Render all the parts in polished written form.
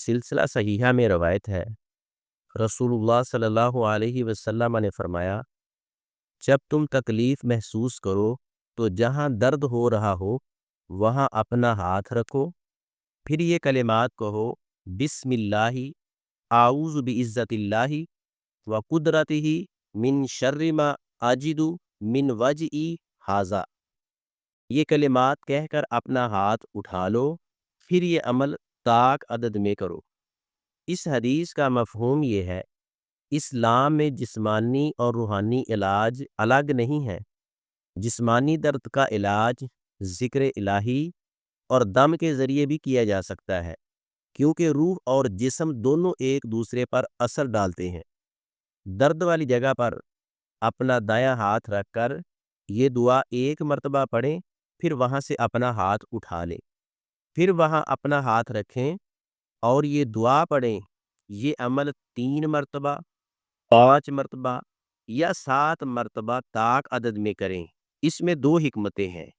सिलसिला सहीहा में रवायत है, रसूलुल्लाह सल्लल्लाहु अलैहि वसल्लम ने फरमाया, जब तुम तकलीफ महसूस करो तो जहाँ दर्द हो रहा हो वहाँ अपना हाथ रखो, फिर ये कलिमात कहो, बिस्मिल्लाहि आऊज़ु बिइज़्ज़तिल्लाहि व कुदरतिही मिन शर्रि मा अजिदु मिन वजई हाजा। ये कलिमात कहकर अपना हाथ उठा लो, फिर ये अमल ताक अदद में करो। इस हदीस का मफहूम ये है, इस्लाम में जिस्मानी और रूहानी इलाज अलग नहीं है। जिस्मानी दर्द का इलाज ज़िक्र इलाही और दम के ज़रिए भी किया जा सकता है, क्योंकि रूह और जिस्म दोनों एक दूसरे पर असर डालते हैं। दर्द वाली जगह पर अपना दायां हाथ रखकर ये दुआ एक मर्तबा पढ़ें, फिर वहाँ से अपना हाथ उठा लें, फिर वहाँ अपना हाथ रखें और ये दुआ पढ़ें। ये अमल 3 मर्तबा, 5 मर्तबा या 7 मर्तबा ताक अदद में करें। इसमें 2 हिकमतें हैं।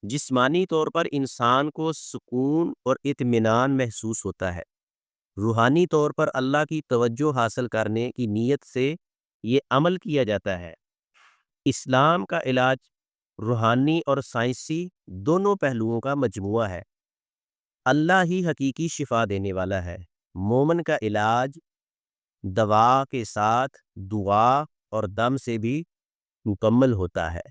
जिस्मानी तौर पर इंसान को सुकून और इत्मीनान महसूस होता है। रूहानी तौर पर अल्लाह की तवज्जो हासिल करने की नीयत से ये अमल किया जाता है। इस्लाम का इलाज रूहानी और साइंसी दोनों पहलुओं का मजमुआ है। अल्लाह ही हकीकी शिफा देने वाला है। मोमन का इलाज दवा के साथ दुआ और दम से भी मुकम्मल होता है।